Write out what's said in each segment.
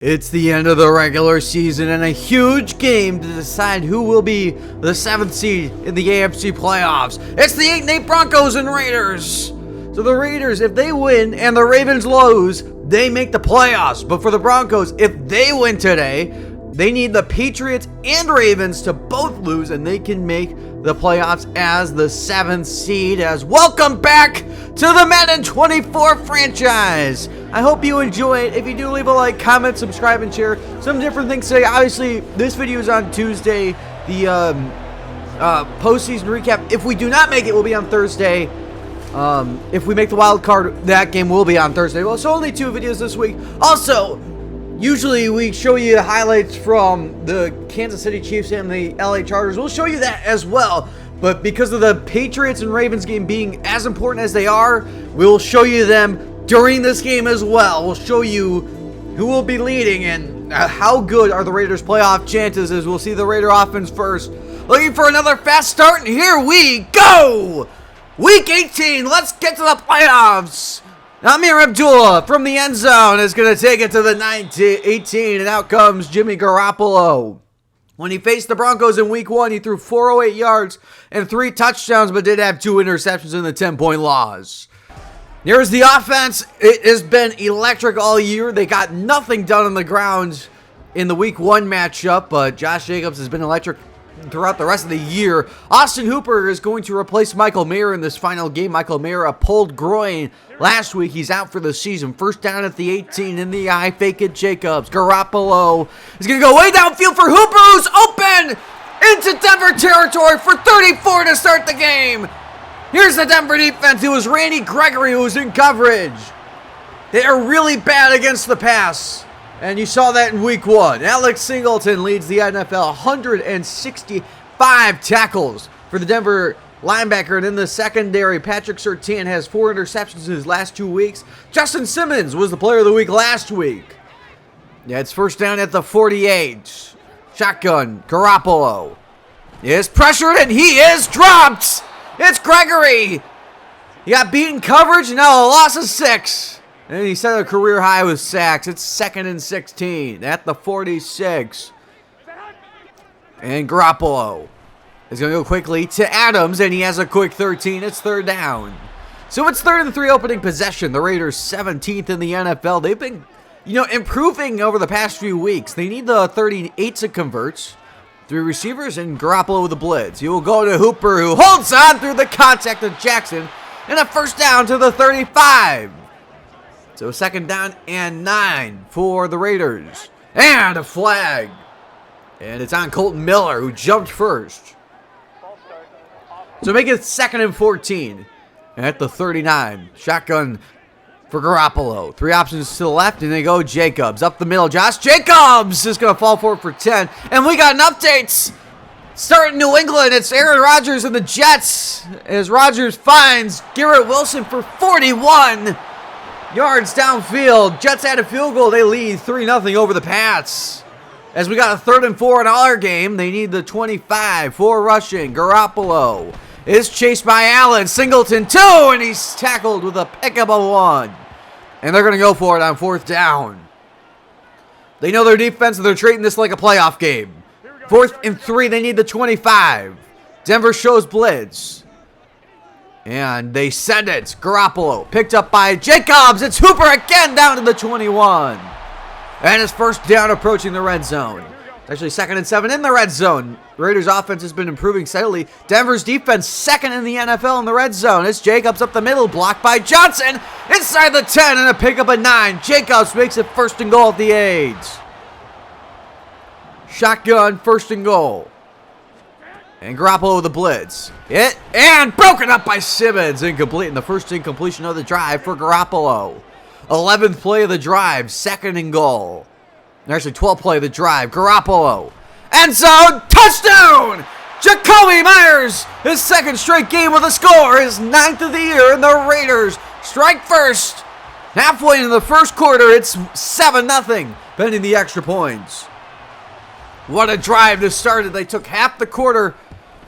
It's the end of the regular season and a huge game to decide who will be the 7th seed in the AFC playoffs. It's the 8-8 Broncos and Raiders. So the Raiders, if they win and the Ravens lose, they make the playoffs. But for the Broncos, if they win today, they need the Patriots and Ravens to both lose and they can make the playoffs as the 7th seed. Welcome back to the Madden 24 franchise. I hope you enjoy it. If you do, leave a like, comment, subscribe, and share. Some different things today. Obviously, this video is on Tuesday. The postseason recap, if we do not make it, will be on Thursday. If we make the wild card, that game will be on Thursday. Well, so only 2 videos this week. Also, usually we show you highlights from the Kansas City Chiefs and the LA Chargers. We'll show you that as well. But because of the Patriots and Ravens game being as important as they are, we'll show you them during this game as well. We'll show you who will be leading and how good are the Raiders' playoff chances as we'll see the Raider offense first. Looking for another fast start, and here we go! Week 18, let's get to the playoffs! Amir Abdullah from the end zone is going to take it to the 18, and out comes Jimmy Garoppolo. When he faced the Broncos in Week 1, he threw 408 yards and 3 touchdowns, but did have 2 interceptions in the 10-point loss. Here's the offense. It has been electric all year. They got nothing done on the ground in the Week 1 matchup, but Josh Jacobs has been electric throughout the rest of the year. Austin Hooper is going to replace Michael Mayer in this final game. Michael Mayer, a pulled groin last week. He's out for the season. First down at the 18 in the eye. Fake it, Jacobs. Garoppolo is going to go way downfield for Hooper, who's open into Denver territory for 34 to start the game. Here's the Denver defense. It was Randy Gregory who was in coverage. They are really bad against the pass. And you saw that in Week 1. Alex Singleton leads the NFL, 165 tackles for the Denver linebacker. And in the secondary, Patrick Surtain has 4 interceptions in his last 2 weeks. Justin Simmons was the player of the week last week. Yeah, it's first down at the 48. Shotgun, Garoppolo is pressured and he is dropped. It's Gregory. He got beaten coverage, and now a loss of 6. And he set a career high with sacks. It's 2nd and 16 at the 46. And Garoppolo is going to go quickly to Adams, and he has a quick 13. It's 3rd down. So it's 3rd and 3 opening possession. The Raiders 17th in the NFL. They've been, improving over the past few weeks. They need the 38 to convert. 3 receivers and Garoppolo with the blitz. He will go to Hooper, who holds on through the contact of Jackson. And a first down to the 35. So 2nd down and 9 for the Raiders. And a flag. And it's on Colton Miller, who jumped first. So make it 2nd and 14 at the 39. Shotgun for Garoppolo. 3 options to the left, and they go Jacobs. Up the middle, Josh Jacobs is going to fall forward for 10. And we got an update. Starting New England, it's Aaron Rodgers and the Jets. As Rodgers finds Garrett Wilson for 41 yards downfield. Jets had a field goal. They lead 3-0 over the Pats. As we got a 3rd and 4 in our game, they need the 25 for rushing. Garoppolo is chased by Allen. Singleton 2, and he's tackled with a pickup of 1. And they're going to go for it on 4th down. They know their defense, and they're treating this like a playoff game. 4th and 3, they need the 25. Denver shows blitz. And they send it. Garoppolo picked up by Jacobs. It's Hooper again down to the 21. And his first down approaching the red zone. It's actually 2nd and 7 in the red zone. Raiders offense has been improving steadily. Denver's defense 2nd in the NFL in the red zone. It's Jacobs up the middle, blocked by Johnson. Inside the 10 and a pickup of 9. Jacobs makes it 1st and goal at the 8. Shotgun, 1st and goal. And Garoppolo with the blitz. And broken up by Simmons. Incomplete. And the first incompletion of the drive for Garoppolo. 11th play of the drive. 2nd and goal. Actually, 12th play of the drive. Garoppolo. End zone. Touchdown! Jacoby Myers. His 2nd straight game with a score. His 9th of the year. And the Raiders strike first. Halfway into the first quarter, it's 7-0. Pending the extra points. What a drive to start it. They took half the quarter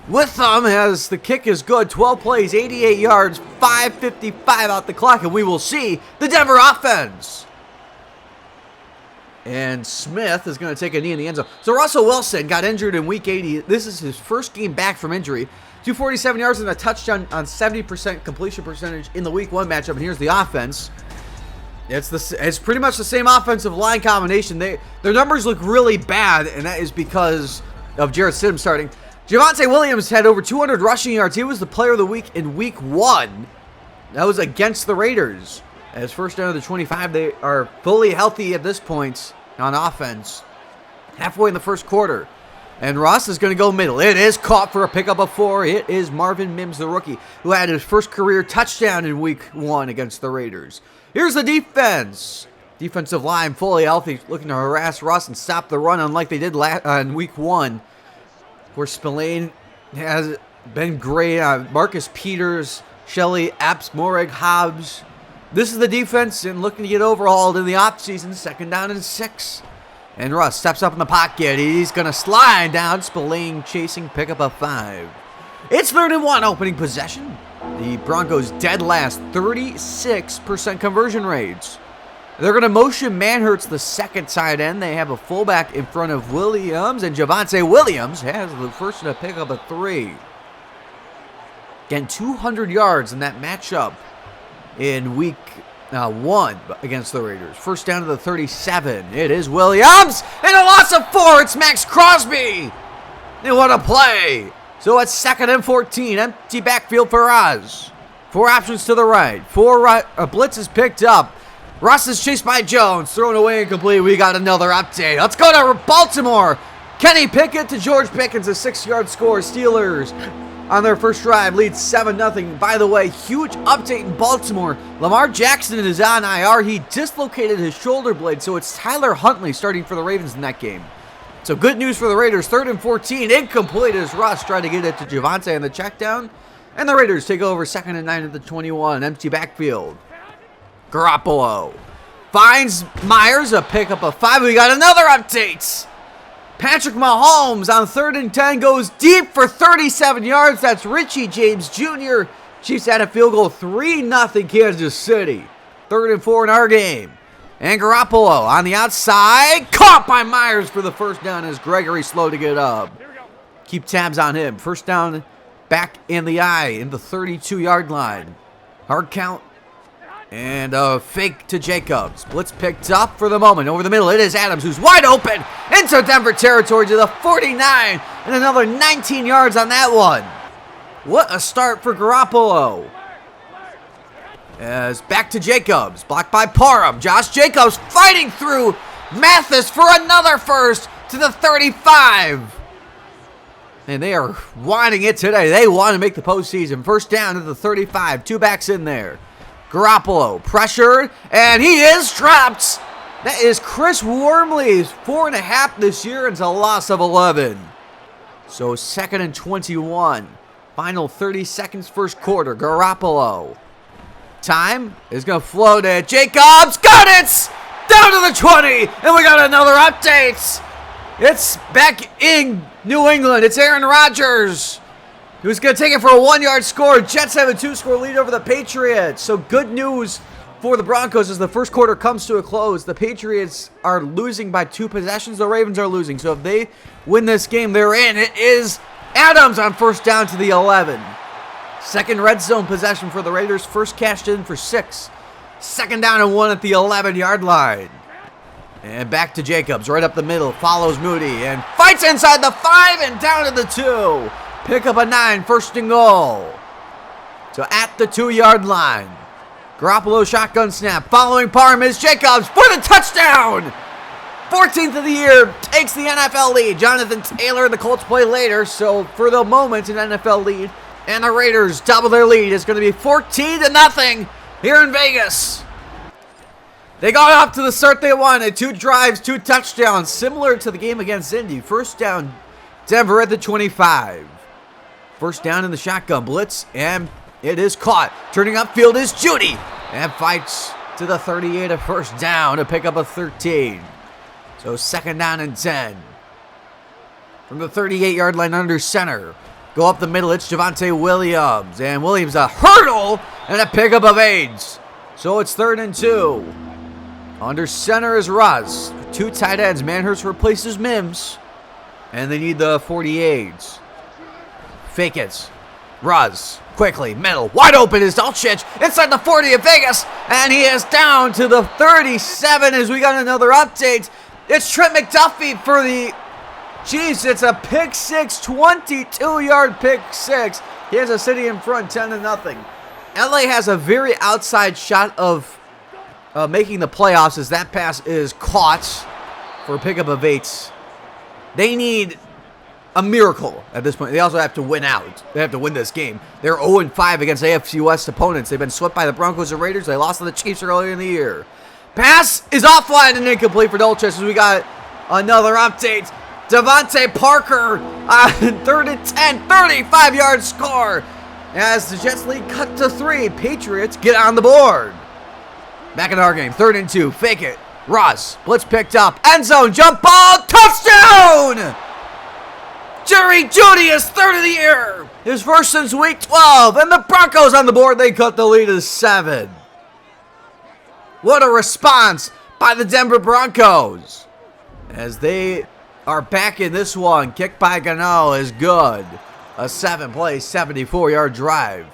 with them as the kick is good. 12 plays, 88 yards, 5:55 out the clock, and we will see the Denver offense. And Smith is going to take a knee in the end zone. So Russell Wilson got injured in Week 80. This is his first game back from injury. 247 yards and a touchdown on 70% completion percentage in the Week 1 matchup. And here's the offense. It's pretty much the same offensive line combination. Their numbers look really bad, and that is because of Jarrett Stidham starting. Javonte Williams had over 200 rushing yards. He was the player of the week in Week 1. That was against the Raiders. As first down to the 25, they are fully healthy at this point on offense. Halfway in the first quarter. And Ross is going to go middle. It is caught for a pickup of 4. It is Marvin Mims, the rookie, who had his first career touchdown in Week 1 against the Raiders. Here's the defense. Defensive line fully healthy, looking to harass Russ and stop the run unlike they did in Week 1. Of course, Spillane has been great. Marcus Peters, Shelley, Epps, Morag, Hobbs. This is the defense and looking to get overhauled in the offseason. Second down and 6. And Russ steps up in the pocket. He's going to slide down. Spillane chasing, pickup of 5. It's 3rd and 1 opening possession. The Broncos dead last, 36% conversion rates. They're going to motion Manhurts, the second tight end. They have a fullback in front of Williams, and Javonte Williams has the first to pick up a 3. Again, 200 yards in that matchup in Week 1 against the Raiders. First down to the 37. It is Williams, and a loss of 4. It's Max Crosby. And what a play. So it's 2nd and 14. Empty backfield for Oz. 4 options to the right. A blitz is picked up. Russ is chased by Jones. Thrown away incomplete. We got another update. Let's go to Baltimore. Kenny Pickett to George Pickens. A 6-yard score. Steelers on their first drive lead 7-0. By the way, huge update in Baltimore. Lamar Jackson is on IR. He dislocated his shoulder blade. So it's Tyler Huntley starting for the Ravens in that game. So good news for the Raiders. 3rd and 14. Incomplete as Russ tried to get it to Javonte on the check down. And the Raiders take over 2nd and 9 at the 21. Empty backfield. Garoppolo finds Myers, a pickup of 5. We got another update. Patrick Mahomes on 3rd and 10 goes deep for 37 yards. That's Richie James Jr. Chiefs had a field goal, 3-0 Kansas City. 3rd and 4 in our game. And Garoppolo on the outside, caught by Myers for the first down as Gregory slow to get up. Keep tabs on him. First down, back in the eye, in the 32-yard line. Hard count. And a fake to Jacobs. Blitz picked up for the moment. Over the middle, it is Adams, who's wide open into Denver territory to the 49. And another 19 yards on that one. What a start for Garoppolo. As back to Jacobs. Blocked by Parham. Josh Jacobs fighting through Mathis for another first to the 35. And they are wanting it today. They want to make the postseason. First down to the 35. 2 backs in there. Garoppolo pressured, and he is trapped. That is Chris Wormley's 4.5 this year, and it's a loss of 11. So 2nd and 21. Final 30 seconds, first quarter. Garoppolo. Time is going to float it. Jacobs got it! Down to the 20, and we got another update. It's back in New England. It's Aaron Rodgers, who's going to take it for a 1-yard score. Jets have a 2-score lead over the Patriots. So good news for the Broncos as the first quarter comes to a close. The Patriots are losing by 2 possessions. The Ravens are losing. So if they win this game, they're in. It is Adams on first down to the 11. Second red zone possession for the Raiders. First cashed in for 6. Second down and 1 at the 11-yard line. And back to Jacobs, right up the middle. Follows Moody and fights inside the 5 and down to the 2. Pick up a 9, first and goal. So at the 2-yard line. Garoppolo shotgun snap. Following Parham is Jacobs for the touchdown. 14th of the year, takes the NFL lead. Jonathan Taylor, the Colts play later. So for the moment, an NFL lead. And the Raiders double their lead. It's going to be 14-0 here in Vegas. They got off to the start they wanted. 2 drives, 2 touchdowns. Similar to the game against Indy. First down, Denver at the 25. First down in the shotgun blitz, and it is caught. Turning upfield is Judy, and fights to the 38 of first down to pick up a 13. So 2nd down and 10. From the 38-yard line under center. Go up the middle, it's Javonte Williams. And Williams a hurdle and a pickup of 8. So it's 3rd and 2. Under center is Russ. 2 tight ends. Manhurst replaces Mims. And they need the 48s. Fake it. Ruz. Quickly. Middle. Wide open is Dolchich. Inside the 40 of Vegas. And he is down to the 37 as we got another update. It's Trent McDuffie for the Chiefs. It's a pick six. 22-yard pick six. Kansas City in front 10-0. LA has a very outside shot of making the playoffs as that pass is caught for a pickup of 8. They need a miracle at this point. They also have to win out. They have to win this game. They're 0-5 against AFC West opponents. They've been swept by the Broncos and Raiders. They lost to the Chiefs earlier in the year. Pass is offline and incomplete for Dolchich as we got another update. Devontae Parker on 3rd and 10, 35-yard score. As the Jets lead cut to 3. Patriots get on the board. Back in our game, 3rd and 2, fake it. Ross, blitz picked up, end zone, jump ball, touchdown! Jerry Jeudy is 3rd of the year. His first since week 12, and the Broncos on the board. They cut the lead to 7. What a response by the Denver Broncos. As they are back in this one, kick by Gano is good. A 7-play, 74-yard drive.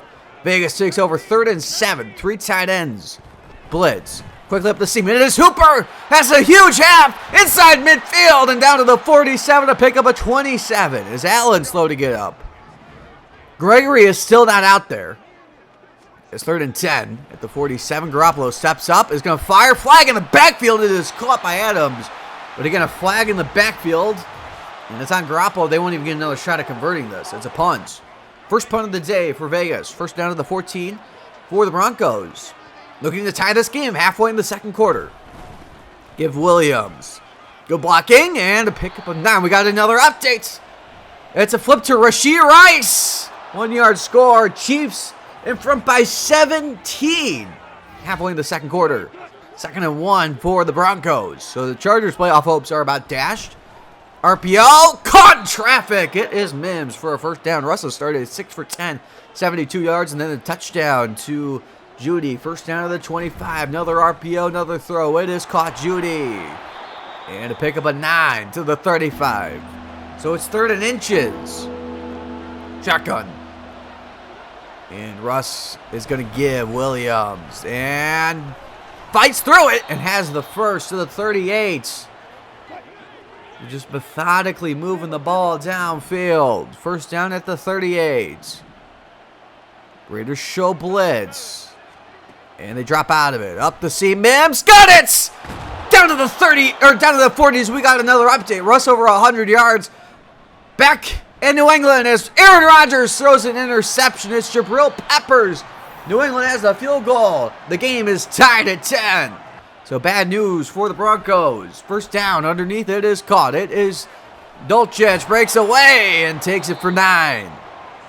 Vegas takes over 3rd and 7, 3 tight ends. Blitz. Quickly up the seam. It is Hooper. Has a huge half inside midfield and down to the 47 to pick up a 27. Is Allen slow to get up? Gregory is still not out there. It's 3rd and 10 at the 47. Garoppolo steps up. Is going to fire. Flag in the backfield. It is caught by Adams. But again, a flag in the backfield. And it's on Garoppolo. They won't even get another shot at converting this. It's a punt. First punt of the day for Vegas. First down to the 14 for the Broncos. Looking to tie this game halfway in the second quarter. Give Williams. Good blocking and a pickup of 9. We got another update. It's a flip to Rashee Rice. 1-yard score. Chiefs in front by 17. Halfway in the second quarter. 2nd and 1 for the Broncos. So the Chargers' playoff hopes are about dashed. RPO. Caught in traffic. It is Mims for a first down. Russell started at 6 for 10. 72 yards and then a touchdown to Jeudy. First down to the 25. Another RPO, another throw. It is caught Jeudy. And a pickup of 9 to the 35. So it's 3rd and inches. Shotgun. And Russ is going to give Williams. And fights through it and has the first to the 38. They're just methodically moving the ball downfield. First down at the 38. Raiders show blitz. And they drop out of it. Up the seam. Mims got it! Down to the 30, or down to the 40s. We got another update. Russ over 100 yards. Back in New England as Aaron Rodgers throws an interception. It's Jabril Peppers. New England has a field goal. The game is tied at 10. So bad news for the Broncos. First down underneath it is caught. It is Dolchich breaks away and takes it for 9.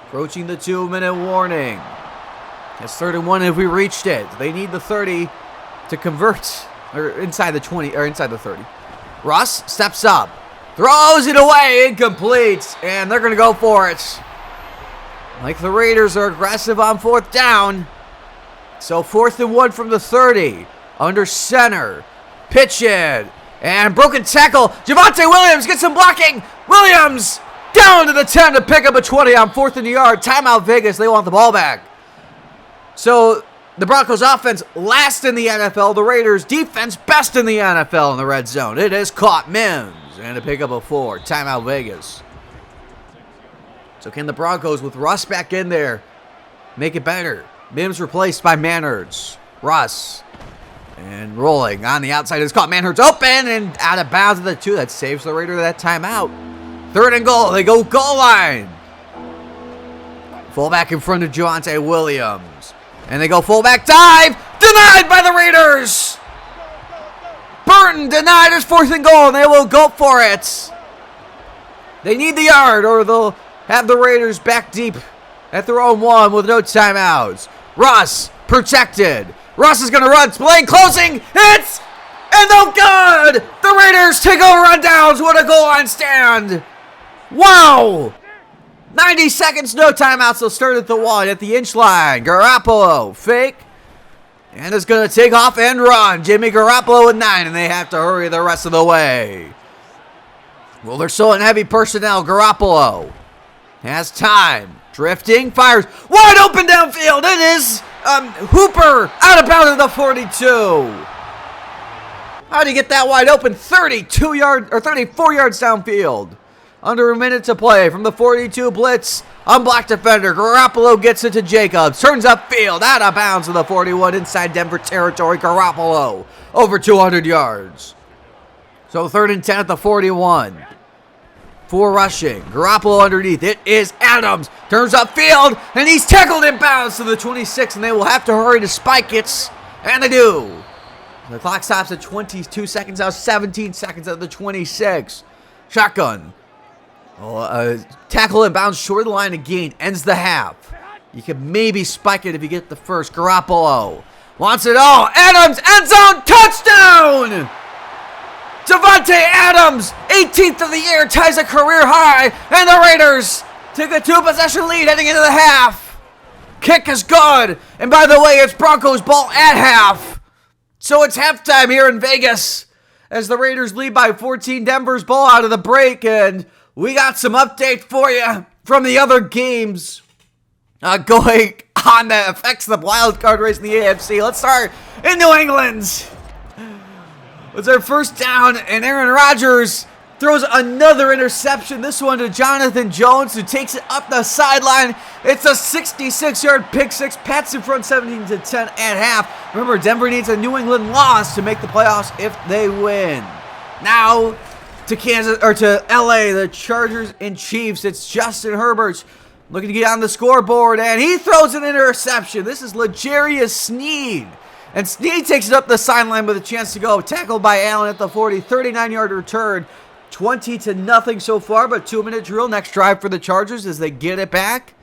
Approaching the 2-minute warning. It's 3rd and 1 if we reached it. They need the 30 to convert, or inside the 20, or inside the 30. Russ steps up, throws it away, incomplete, and they're going to go for it. Like the Raiders are aggressive on 4th down. So 4th and 1 from the 30, under center, pitch in, and broken tackle. Javonte Williams gets some blocking. Williams down to the 10 to pick up a 20 on 4th and yard. Timeout Vegas, they want the ball back. So the Broncos offense last in the NFL. The Raiders defense best in the NFL in the red zone. It is caught Mims and a pick up of 4. Timeout Vegas. So can the Broncos with Russ back in there make it better? Mims replaced by Manhurts. Russ and rolling on the outside is caught. Manhurts open and out of bounds at the 2. That saves the Raiders that timeout. 3rd and goal. They go goal line. Fullback in front of Javonte Williams. And they go fullback dive. Denied by the Raiders. Burton denied his 4th and goal, and they will go for it. They need the yard, or they'll have the Raiders back deep at their own 1 with no timeouts. Russ protected. Russ is going to run. Play closing. Hits. And no good. The Raiders take over on downs. What a goal line stand. Wow. 90 seconds, no timeouts. They'll start at the 1 at the inch line. Garoppolo, fake. And it's going to take off and run. Jimmy Garoppolo with 9, and they have to hurry the rest of the way. Well, they're still in heavy personnel. Garoppolo has time. Drifting, fires. Wide open downfield. It is Hooper out of bounds at the 42. How do you get that wide open? 34 yards downfield. Under a minute to play from the 42 blitz. Unblocked defender. Garoppolo gets it to Jacobs. Turns upfield. Out of bounds to the 41 inside Denver territory. Garoppolo over 200 yards. So 3rd and 10 at the 41. 4 rushing. Garoppolo underneath. It is Adams. Turns upfield. And he's tackled in bounds to the 26. And they will have to hurry to spike it. And they do. The clock stops at 22 seconds. Now 17 seconds at the 26. Shotgun. Tackle in bounds short of the line of gain. Ends the half. You can maybe spike it if you get the first. Garoppolo wants it all. Adams, end zone, touchdown! Davante Adams, 18th of the year, ties a career high. And the Raiders take a 2-possession lead heading into the half. Kick is good. And by the way, it's Broncos ball at half. So it's halftime here in Vegas as the Raiders lead by 14. Denver's ball out of the break. And we got some update for you from the other games going on that affects the wild card race in the AFC. Let's start in New England. It's our first down, and Aaron Rodgers throws another interception. This one to Jonathan Jones, who takes it up the sideline. It's a 66-yard pick six. Pats in front 17-10 at half. Remember, Denver needs a New England loss to make the playoffs if they win. Now to to LA, the Chargers and Chiefs. It's Justin Herbert looking to get on the scoreboard, and he throws an interception. This is L'Jarius Sneed. And Sneed takes it up the sideline with a chance to go. Tackled by Allen at the 40. 39-yard return. 20-0 so far, but 2-minute drill. Next drive for the Chargers as they get it back.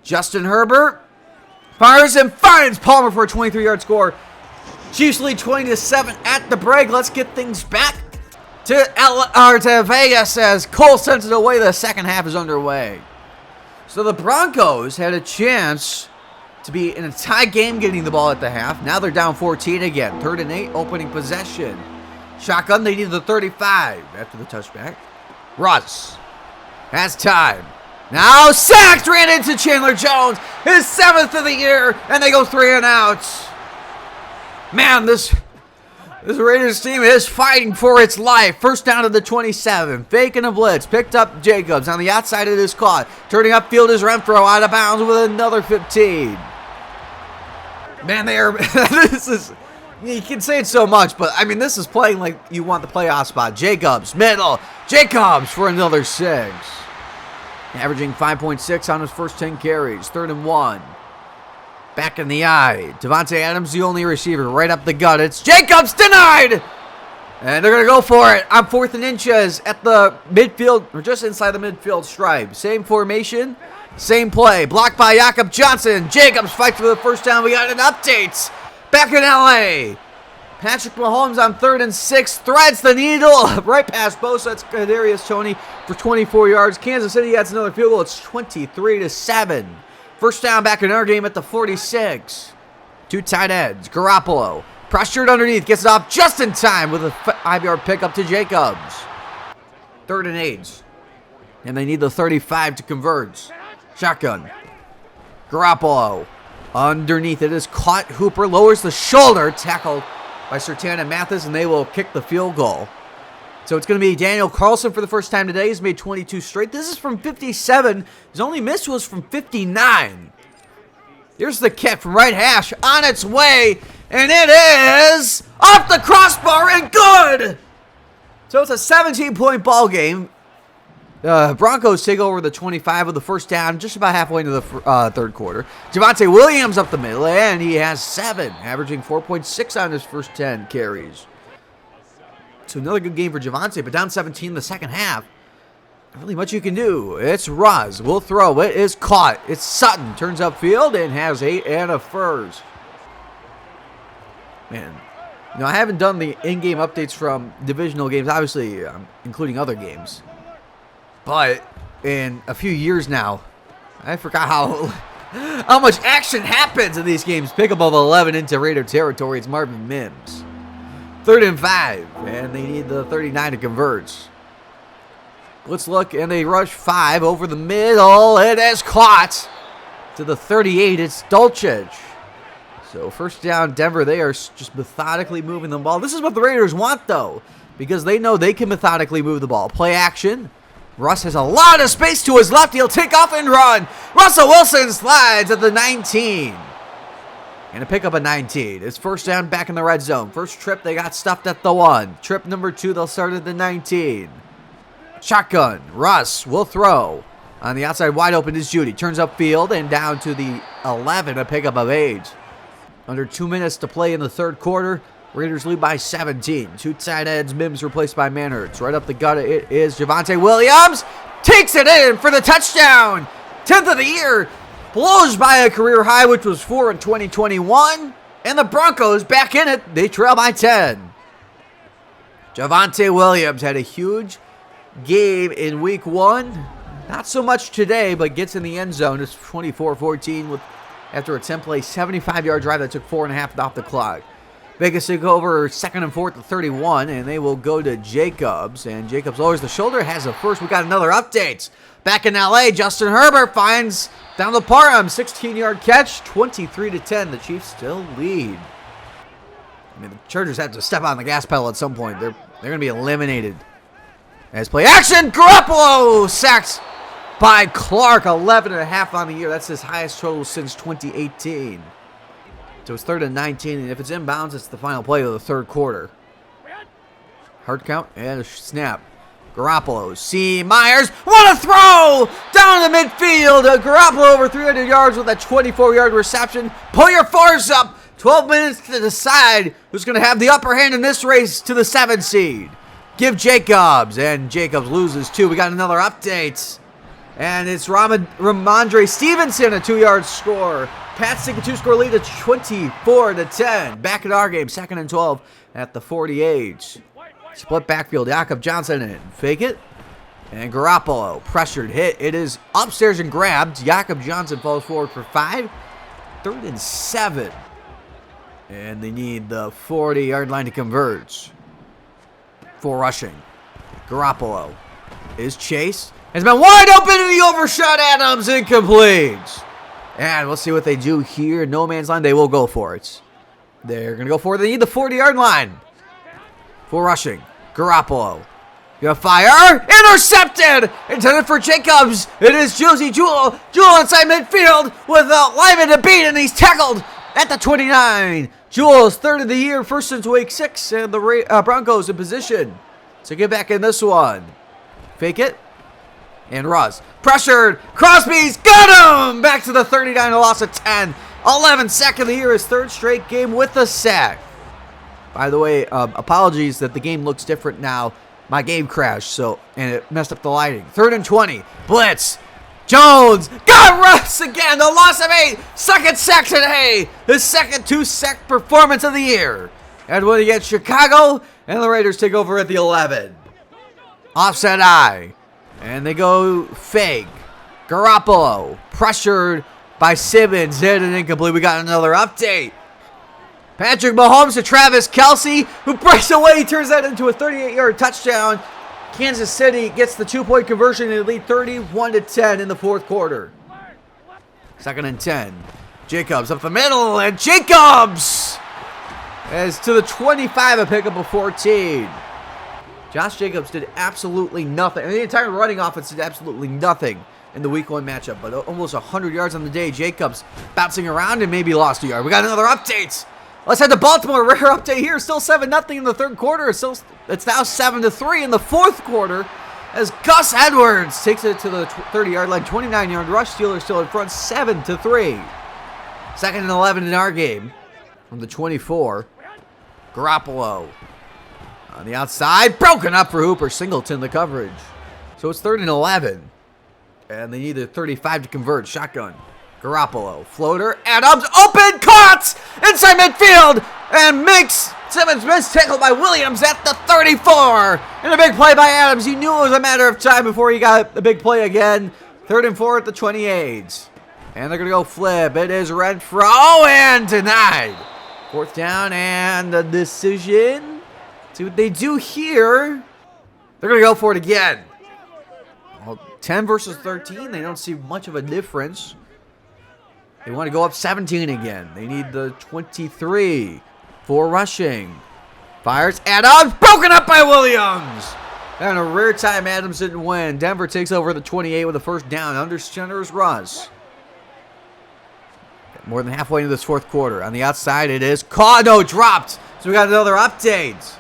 Justin Herbert fires and finds Palmer for a 23-yard score. Chiefs lead 20-7 at the break. Let's get things back to Vegas as Cole sends it away. The second half is underway. So the Broncos had a chance to be in a tie game getting the ball at the half. Now they're down 14 again. 3rd and 8, opening possession. Shotgun, they need the 35 after the touchback. Russ has time. Now sacked, ran into Chandler Jones. His 7th of the year, and they go 3 and out. Man, this Raiders team is fighting for its life. First down to the 27. Faking a blitz. Picked up Jacobs. On the outside it is caught. Turning upfield is Renfro out of bounds with another 15. Man, they are... this is... You can say it so much, but, I mean, this is playing like you want the playoff spot. Jacobs, middle. Jacobs for another 6. Averaging 5.6 on his first 10 carries. 3rd and 1. Back in the eye. Davante Adams, the only receiver. Right up the gut. It's Jacobs denied! And they're going to go for it on 4th and inches at the midfield, or just inside the midfield stripe. Same formation, same play. Blocked by Jakob Johnson. Jacobs fights for the first down. We got an update. Back in LA. Patrick Mahomes on 3rd and 6. Threads the needle right past Bosa. That's Kadarius Toney for 24 yards. Kansas City gets another field goal. It's 23-7. First down back in our game at the 46. 2 tight ends. Garoppolo pressured underneath. Gets it off just in time with a 5-yard pickup to Jacobs. 3rd and 8. And they need the 35 to convert. Shotgun. Garoppolo. Underneath it is caught. Hooper lowers the shoulder. Tackled by Surtain and Mathis, and they will kick the field goal. So it's going to be Daniel Carlson for the first time today. He's made 22 straight. This is from 57. His only miss was from 59. Here's the kick from right hash on its way, and it is off the crossbar and good. So it's a 17-point ball game. Broncos take over the 25 with the first down just about halfway into the 3rd quarter. Javonte Williams up the middle, and he has 7, averaging 4.6 on his first 10 carries. So another good game for Javonte, but down 17 in the second half. Not really much you can do. It's Roz. Will throw. It is caught. It's Sutton. Turns upfield and has 8 and a first. Man, I haven't done the in-game updates from divisional games, obviously, including other games. But in a few years now, I forgot how much action happens in these games. Pickup of 11 into Raider territory. It's Marvin Mims. 3rd and 5, and they need the 39 to convert. Let's look, and they rush 5 over the middle. It is caught to the 38. It's Dulcich. So first down, Denver. They are just methodically moving the ball. This is what the Raiders want, though, because they know they can methodically move the ball. Play action. Russ has a lot of space to his left. He'll take off and run. Russell Wilson slides at the 19. And a pickup at 19. It's first down, back in the red zone. First trip, they got stuffed at the 1. Trip number 2, they'll start at the 19. Shotgun. Russ will throw. On the outside, wide open is Judy. Turns upfield and down to the 11, a pickup of 8. Under 2 minutes to play in the third quarter. Raiders lead by 17. 2 tight ends. Mims replaced by Manhurts. Right up the gut, it is Javonte Williams. Takes it in for the touchdown. 10th of the year. Blows by a career high, which was 4 in 2021. And the Broncos back in it. They trail by 10. Javonte Williams had a huge game in week 1. Not so much today, but gets in the end zone. It's 24-14 after a 10-play, 75-yard drive that took 4.5 off the clock. Vegas took over 2nd and 4th at 31, and they will go to Jacobs. And Jacobs lowers the shoulder, has a first. We got another update. Back in L.A., Justin Herbert finds down the Parham, 16-yard catch, 23-10. The Chiefs still lead. I mean, the Chargers have to step on the gas pedal at some point. They're going to be eliminated. As play action, Garoppolo sacked by Clark, 11.5 on the year. That's his highest total since 2018. So it's 3rd and 19, and if it's inbounds, it's the final play of the third quarter. Hard count and a snap. Garoppolo, C. Myers, what a throw! Down the midfield, Garoppolo over 300 yards with a 24-yard reception. Pull your force up. 12 minutes to decide who's going to have the upper hand in this race to the 7th seed. Give Jacobs, and Jacobs loses 2. We got another update. And it's Ramondre Stevenson, a 2-yard score. Pats take a 2-score lead at 24-10. Back in our game, 2nd and 12 at the 48. Split backfield, Jakob Johnson in. Fake it. And Garoppolo, pressured hit. It is upstairs and grabbed. Jakob Johnson falls forward for 5. 3rd and 7. And they need the 40-yard line to converge. 4 rushing. Garoppolo is chased. Has been wide open and he overshot Adams, incomplete. And we'll see what they do here. No man's line, they will go for it. They're going to go for it. They need the 40-yard line. 4 rushing. Garoppolo. Gonna fire. Intercepted. Intended for Jacobs. It is Josie Jewell. Jewell inside midfield with a lineman to beat, and he's tackled at the 29. Jewell's 3rd of the year, first since week 6, and the Broncos in position to get back in this one. Fake it. And Russ. Pressured. Crosby's got him! Back to the 39, a loss of 10. 11th sack of the year, his 3rd straight game with a sack. By the way, apologies that the game looks different now. My game crashed, and it messed up the lighting. 3rd and 20. Blitz. Jones. Got Russ again. The loss of 8. 2nd sack today. His 2nd 2-sack performance of the year. And when he gets Chicago, and the Raiders take over at the 11. Offset eye. And they go fake. Garoppolo. Pressured by Simmons. Hit and incomplete. We got another update. Patrick Mahomes to Travis Kelce, who breaks away. He turns that into a 38-yard touchdown. Kansas City gets the 2-point conversion and lead 31-10 in the 4th quarter. 2nd and 10. Jacobs up the middle, and Jacobs is to the 25, a pickup of 14. Josh Jacobs did absolutely nothing. And the entire running offense did absolutely nothing in the week 1 matchup, but almost 100 yards on the day. Jacobs bouncing around and maybe lost a yard. We got another update. Let's head to Baltimore. Rare update here. Still 7-0 in the 3rd quarter. It's now 7-3 in the 4th quarter as Gus Edwards takes it to the 30-yard line. 29-yard rush. Steelers still in front, 7-3. 2nd and 11 in our game from the 24. Garoppolo on the outside. Broken up for Hooper. Singleton the coverage. So it's 3rd and 11. And they need the 35 to convert. Shotgun. Garoppolo, floater, Adams, open, caught inside midfield, and makes Simmons miss, tackled by Williams at the 34. And a big play by Adams. He knew it was a matter of time before he got the big play again. 3rd and 4 at the 28. And they're going to go flip. It is Renfro and denied. 4th down and the decision. See what they do here. They're going to go for it again. Well, 10 versus 13. They don't see much of a difference. They want to go up 17 again. They need the 23 for rushing. Fires. Adams. Broken up by Williams. And a rare time Adams didn't win. Denver takes over the 28 with a 1st down. Under center is Russ. More than halfway into this 4th quarter. On the outside, it is caught. No, dropped. So we got another update.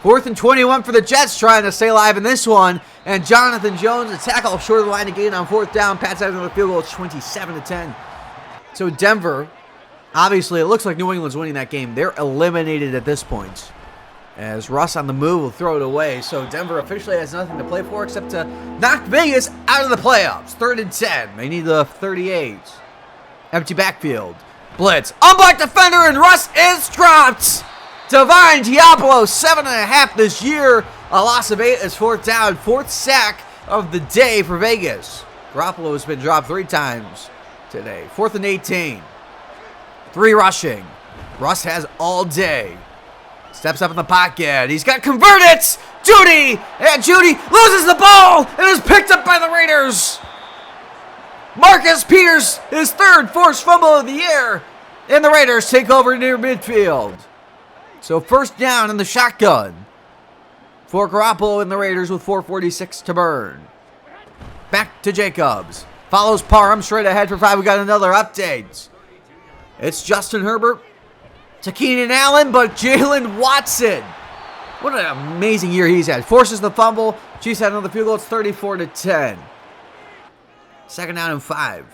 4th and 21 for the Jets, trying to stay alive in this one. And Jonathan Jones, a tackle short of the line to gain on 4th down. Pats out another field goal. It's 27-10. So Denver, obviously, it looks like New England's winning that game. They're eliminated at this point. As Russ on the move will throw it away. So Denver officially has nothing to play for except to knock Vegas out of the playoffs. 3rd and 10. They need the 38. Empty backfield. Blitz. Unblocked defender, and Russ is dropped. Divine Diablo, 7.5 this year. A loss of 8 is 4th down. 4th sack of the day for Vegas. Garoppolo has been dropped 3 times today. 4th and 18. 3 rushing. Russ has all day. Steps up in the pocket. He's got converted. Judy. And Judy loses the ball and is picked up by the Raiders. Marcus Peters, his 3rd forced fumble of the year. And the Raiders take over near midfield. So 1st down in the shotgun for Garoppolo and the Raiders with 4:46 to burn. Back to Jacobs. Follows Parham straight ahead for 5. We got another update. It's Justin Herbert to Keenan Allen, but Jalen Watson. What an amazing year he's had. Forces the fumble. Chiefs had another field goal. It's 34-10. 2nd down and 5.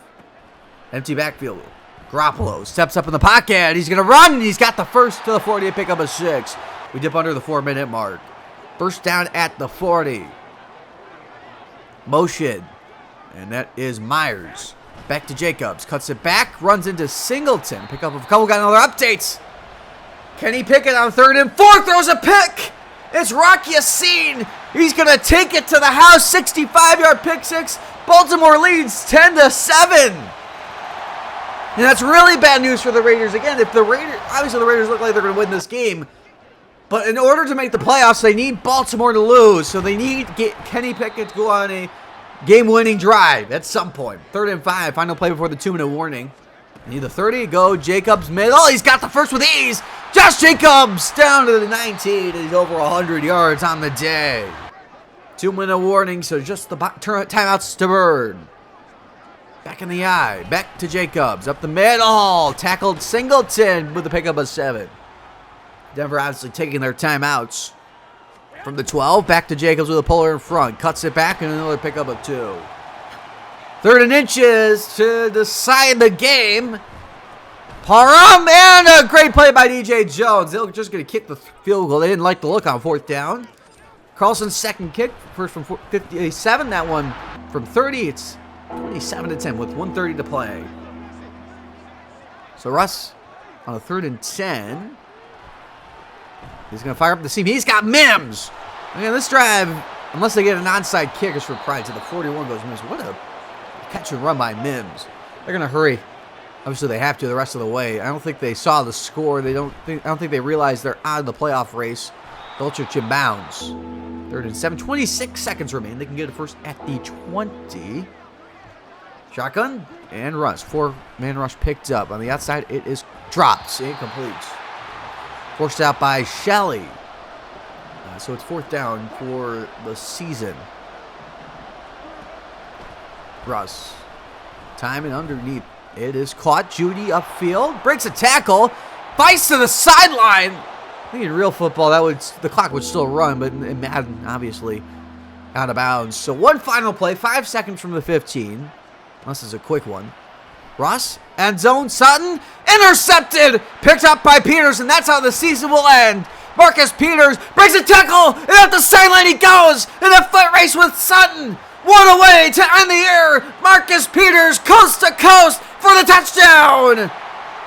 Empty backfield. Garoppolo steps up in the pocket. He's going to run, and he's got the 1st to the 40 to pick up a 6. We dip under the 4-minute mark. 1st down at the 40. Motion. And that is Myers. Back to Jacobs. Cuts it back. Runs into Singleton. Pick up a couple. Got another update. Kenny Pickett on 3rd and 4. Throws a pick. It's Rocky Yassin. He's going to take it to the house. 65-yard pick 6. Baltimore leads 10-7. And that's really bad news for the Raiders. Again, if the Raiders, obviously the Raiders look like they're going to win this game. But in order to make the playoffs, they need Baltimore to lose. So they need Kenny Pickett to go on a game-winning drive at some point. 3rd and 5. Final play before the 2-minute warning. They need the 30. Go Jacobs middle. Oh, he's got the 1st with ease. Josh Jacobs down to the 19. And he's over 100 yards on the day. 2-minute warning, so just the timeouts to burn. Back in the eye. Back to Jacobs. Up the middle. Tackled Singleton with the pickup of 7. Denver obviously taking their timeouts. From the 12, back to Jacobs with a puller in front. Cuts it back and another pickup of 2. 3rd and inches to decide the game. Parham, and a great play by DJ Jones. They're just going to kick the field goal. They didn't like the look on 4th down. Carlson's 2nd kick, first from 57. That one from 30. It's 27-10 with 1:30 to play. So Russ on a 3rd and 10. He's going to fire up the seam. He's got Mims. Again, this drive, unless they get an onside kick, is for pride. To the 41 goes Mims. What a catch and run by Mims. They're going to hurry. Obviously, they have to the rest of the way. I don't think they saw the score. I don't think they realized they're out of the playoff race. Dolchich inbounds. 3rd and 7. 26 seconds remain. They can get it first at the 20. Shotgun and rush. 4-man rush picked up. On the outside, it is dropped. Incomplete. Forced out by Shelley. So it's 4th down for the season. Russ. Timing underneath. It is caught. Judy upfield. Breaks a tackle. Fights to the sideline. I think in real football, the clock would still run, but in Madden, obviously, out of bounds. So one final play, 5 seconds from the 15. This is a quick one. Russ, end zone, Sutton, intercepted, picked up by Peters, and that's how the season will end. Marcus Peters breaks a tackle, and at the sideline he goes in a foot race with Sutton. What a way to end the year. Marcus Peters, coast to coast for the touchdown.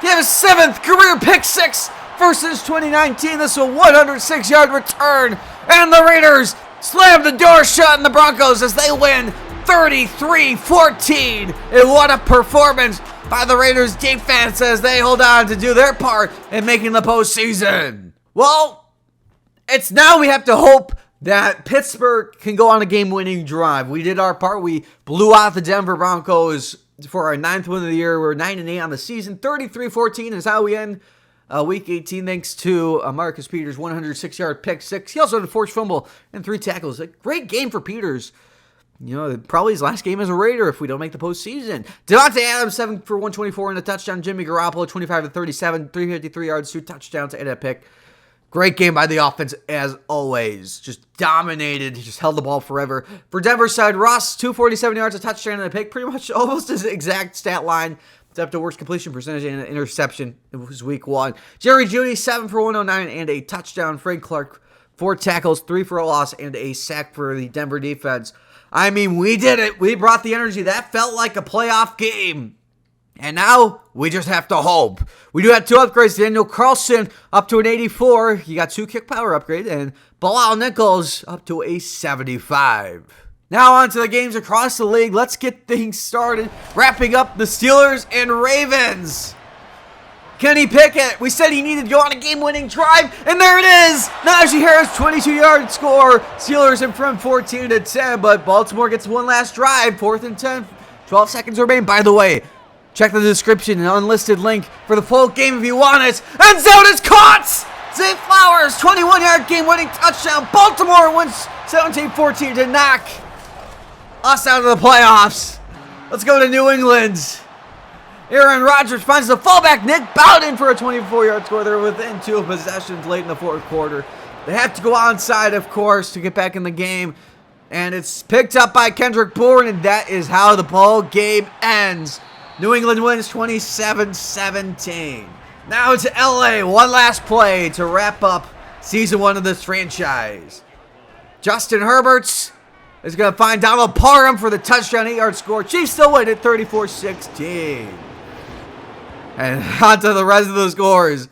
He had his 7th career pick 6 versus 2019. This is a 106-yard return, and the Raiders slam the door shut on the Broncos as they win 33-14. And what a performance by the Raiders defense as they hold on to do their part in making the postseason. Well, it's now we have to hope that Pittsburgh can go on a game-winning drive. We did our part. We blew out the Denver Broncos for our 9th win of the year. We're 9-8 on the season. 33-14 is how we end Week 18, thanks to Marcus Peters' 106-yard pick six. He also had a forced fumble and 3 tackles. A great game for Peters. You know, probably his last game as a Raider if we don't make the postseason. Devontae Adams, 7 for 124 and a touchdown. Jimmy Garoppolo, 25-37, 353 yards, 2 touchdowns, and a pick. Great game by the offense, as always. Just dominated. He just held the ball forever. For Denver's side, Russ, 247 yards, a touchdown, and a pick. Pretty much almost his exact stat line. Except the worst completion percentage and an interception. It was week 1. Jerry Jeudy, 7 for 109 and a touchdown. Frank Clark, 4 tackles, 3 for a loss, and a sack for the Denver defense. I mean, we did it. We brought the energy. That felt like a playoff game. And now, we just have to hope. We do have 2 upgrades. Daniel Carlson up to an 84. He got 2 kick power upgrades. And Bilal Nichols up to a 75. Now on to the games across the league. Let's get things started. Wrapping up the Steelers and Ravens. Kenny Pickett, we said he needed to go on a game-winning drive, and there it is! Najee Harris, 22-yard score. Steelers in front 14-10, but Baltimore gets one last drive, 4th and 10. 12 seconds remain. By the way, check the description and unlisted link for the full game if you want it. End zone is caught! Zay Flowers, 21-yard game-winning touchdown. Baltimore wins 17-14 to knock us out of the playoffs. Let's go to New England. Aaron Rodgers finds the fullback Nick Bowden for a 24-yard score. They're within 2 possessions late in the 4th quarter. They have to go onside, of course, to get back in the game. And it's picked up by Kendrick Bourne, and that is how the ball game ends. New England wins 27-17. Now to LA, one last play to wrap up season 1 of this franchise. Justin Herbert is going to find Donald Parham for the touchdown 8-yard score. Chiefs still win at 34-16. And on to the rest of the scores.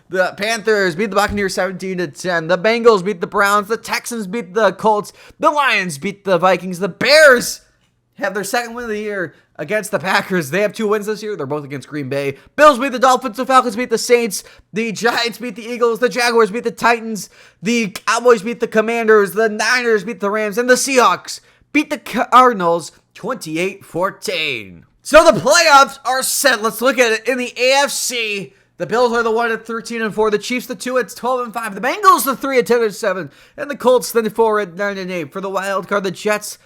The Panthers beat the Buccaneers 17-10. The Bengals beat the Browns. The Texans beat the Colts. The Lions beat the Vikings. The Bears have their 2nd win of the year against the Packers. They have 2 wins this year. They're both against Green Bay. Bills beat the Dolphins. The Falcons beat the Saints. The Giants beat the Eagles. The Jaguars beat the Titans. The Cowboys beat the Commanders. The Niners beat the Rams. And the Seahawks beat the Cardinals 28-14. So the playoffs are set. Let's look at it. In the AFC, the Bills are the 1 at 13-4. The Chiefs the 2 at 12-5. The Bengals the 3 at 10-7. And the Colts the 4 at 9-8. For the wild card, the Jets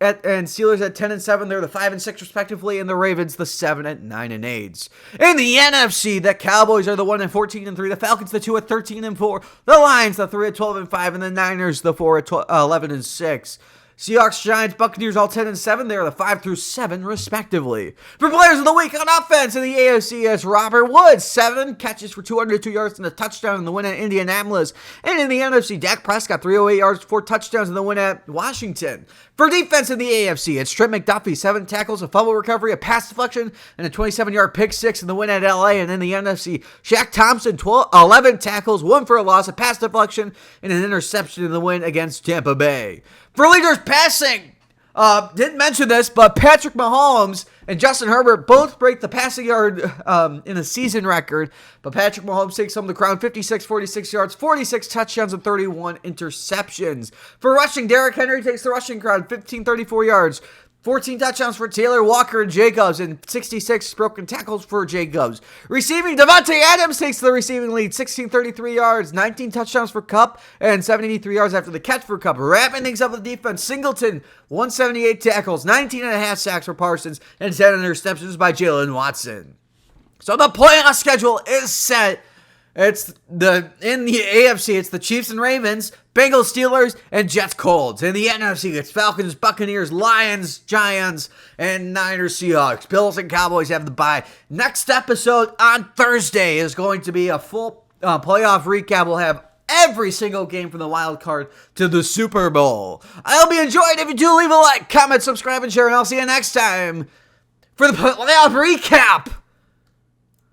and Steelers at 10-7. They're the 5 and 6 respectively, and the Ravens the 7 at 9-8. In the NFC, the Cowboys are the 1 at 14-3. The Falcons the 2 at 13-4. The Lions the 3 at 12-5, and the Niners the 4 at 11-6. Seahawks, Giants, Buccaneers all 10-7. They are the 5 through 7 respectively. For players of the week on offense in the AFC is Robert Woods, 7 catches for 202 yards and a touchdown in the win at Indianapolis. And in the NFC, Dak Prescott 308 yards, 4 touchdowns in the win at Washington. For defense in the AFC, it's Trent McDuffie, 7 tackles, a fumble recovery, a pass deflection, and a 27-yard pick six in the win at LA. And in the NFC, Shaq Thompson, 11 tackles, 1 for a loss, a pass deflection, and an interception in the win against Tampa Bay. For leaders passing, didn't mention this, but Patrick Mahomes and Justin Herbert both break the passing yard in a season record. But Patrick Mahomes takes home the crown, 46 yards, 46 touchdowns, and 31 interceptions. For rushing, Derrick Henry takes the rushing crown, 34 yards. 14 touchdowns for Taylor Walker and Jacobs, and 66 broken tackles for Jacobs. Receiving, Devontae Adams takes the receiving lead, 33 yards, 19 touchdowns for Kupp, and 73 yards after the catch for Kupp. Wrapping things up with defense, Singleton, 178 tackles, 19.5 sacks for Parsons, and 10 interceptions by Jalen Watson. So the playoff schedule is set. In the AFC, it's the Chiefs and Ravens, Bengals, Steelers, and Jets, Colts. In the NFC, it's Falcons, Buccaneers, Lions, Giants, and Niners, Seahawks. Bills and Cowboys have the bye. Next episode on Thursday is going to be a full playoff recap. We'll have every single game from the wild card to the Super Bowl. I hope you enjoyed. If you do, leave a like, comment, subscribe, and share, and I'll see you next time for the playoff recap.